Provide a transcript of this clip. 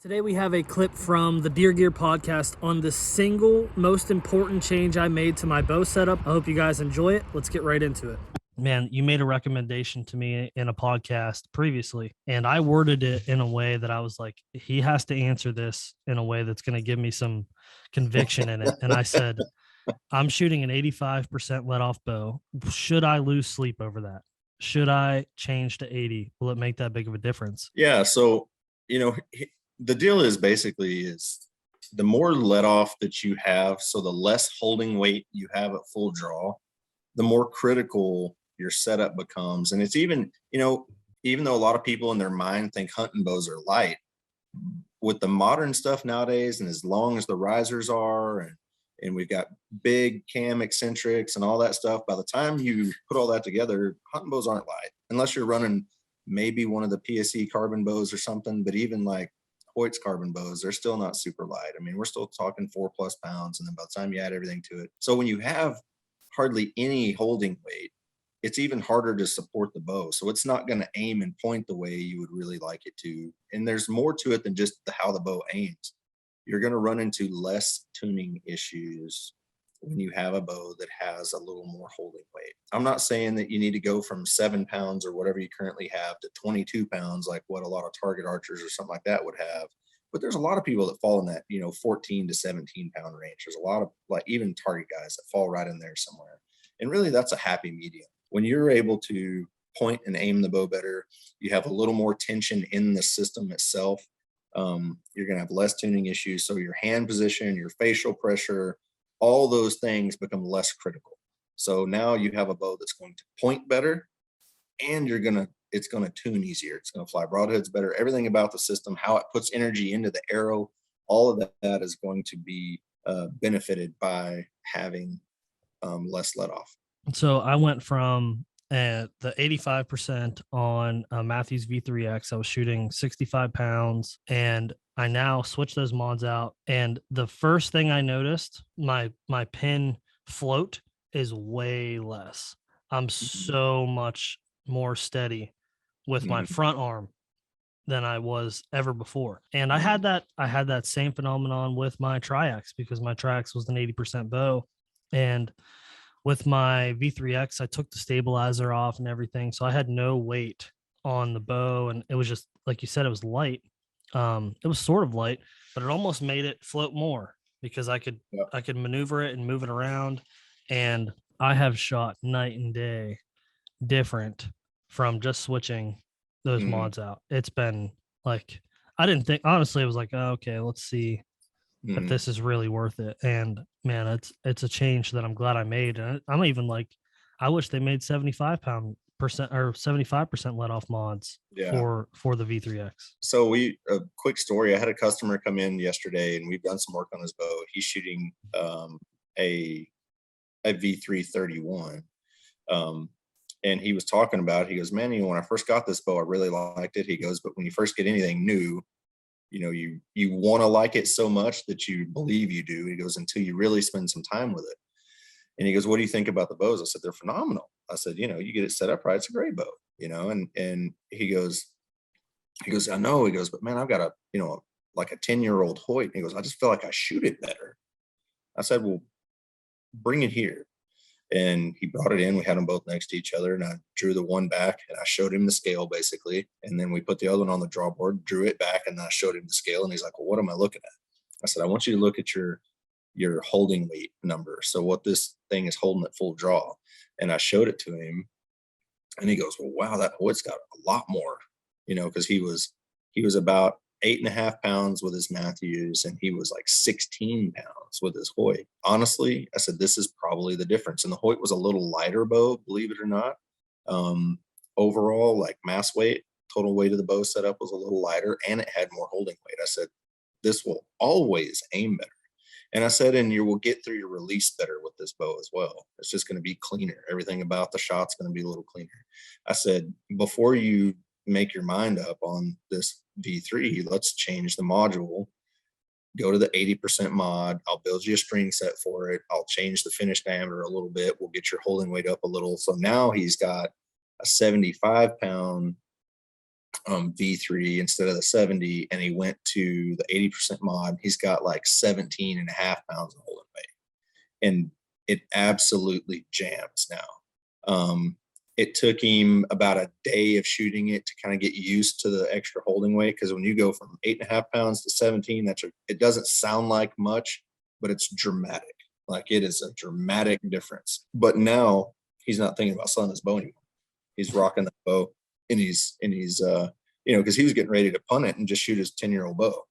Today we have a clip from the Deer Gear podcast on the single most important change I made to my bow setup. I hope you guys enjoy it. Let's get right into it. Man, you made a recommendation to me in a podcast previously, and I worded it in a way that I was like, he has to answer this in a way that's going to give me some conviction in it. And I said, I'm shooting an 85% let off bow. Should I lose sleep over that? Should I change to 80? Will it make that big of a difference? Yeah. So, the deal is basically the more let off that you have, so the less holding weight you have at full draw, the more critical your setup becomes. And it's even though a lot of people in their mind think hunting bows are light, with the modern stuff nowadays, and as long as the risers are, and we've got big cam eccentrics and all that stuff, by the time you put all that together, hunting bows aren't light unless you're running maybe one of the PSE carbon bows or something. But even like Hoyt's carbon bows, they're still not super light. I mean, we're still talking 4+ pounds, and then by the time you add everything to it, so when you have hardly any holding weight, it's even harder to support the bow. So it's not going to aim and point the way you would really like it to. And there's more to it than just how the bow aims. You're going to run into less tuning issues when you have a bow that has a little more holding weight. I'm not saying that you need to go from 7 pounds or whatever you currently have to 22 pounds, like what a lot of target archers or something like that would have. But there's a lot of people that fall in that, 14 to 17 pound range. There's a lot of like even target guys that fall right in there somewhere. And really that's a happy medium. When you're able to point and aim the bow better, you have a little more tension in the system itself. You're going to have less tuning issues. So your hand position, your facial pressure, all those things become less critical. So now you have a bow that's going to point better, and it's going to tune easier. It's going to fly broadheads better. Everything about the system, how it puts energy into the arrow, all of that is going to be benefited by having less let off. So I went from the 85% on Matthews V3X. I was shooting 65 pounds, and I now switched those mods out. And the first thing I noticed, my pin float is way less. I'm so much more steady with my front arm than I was ever before. And I had that same phenomenon with my Triax, because my Triax was an 80% bow. And with my V3X, I took the stabilizer off and everything. So I had no weight on the bow. And it was just, like you said, it was light. It was sort of light, but it almost made it float more because I could maneuver it and move it around. And I have shot night and day different from just switching those mods out. It's been like, I didn't think, honestly, it was like, oh, okay, let's see if this is really worth it. And man, it's a change that I'm glad I made. And I'm even like, I wish they made 75% or 75% let off mods for the V3X. So a quick story. I had a customer come in yesterday, and we've done some work on his bow. He's shooting a V331. And he was talking about, he goes, man, when I first got this bow, I really liked it. He goes, but when you first get anything new, you want to like it so much that you believe you do. He goes, until you really spend some time with it. And he goes, what do you think about the bows? I said, they're phenomenal. I said, you get it set up right, it's a great bow, and he goes, I know. He goes, but man, I've got like a 10-year-old Hoyt. And he goes, I just feel like I shoot it better. I said, well, bring it here. And he brought it in. We had them both next to each other, and I drew the one back, and I showed him the scale basically. And then we put the other one on the draw board, drew it back, and I showed him the scale. And he's like, well, what am I looking at? I said, I want you to look at your holding weight number. So what this thing is holding at full draw. And I showed it to him, and he goes, well, wow, that Hoyt's got a lot more, because he was about 8.5 pounds with his Matthews, and he was like 16 pounds with his Hoyt. Honestly, I said, this is probably the difference. And the Hoyt was a little lighter bow, believe it or not. Overall, like mass weight, total weight of the bow setup was a little lighter, and it had more holding weight. I said, this will always aim better. And I said, and you will get through your release better with this bow as well. It's just going to be cleaner. Everything about the shot's going to be a little cleaner. I said, before you make your mind up on this V3, let's change the module. Go to the 80% mod. I'll build you a string set for it. I'll change the finish diameter a little bit. We'll get your holding weight up a little. So now he's got a 75 pound V3 instead of the 70, and he went to the 80% mod. He's got like 17 and a half pounds of holding weight, and it absolutely jams now. It took him about a day of shooting it to kind of get used to the extra holding weight, because when you go from 8.5 pounds to 17, it doesn't sound like much, but it's dramatic. Like, it is a dramatic difference. But now he's not thinking about selling his bow anymore. He's rocking the bow, and he's because he was getting ready to punt it and just shoot his 10-year-old bow.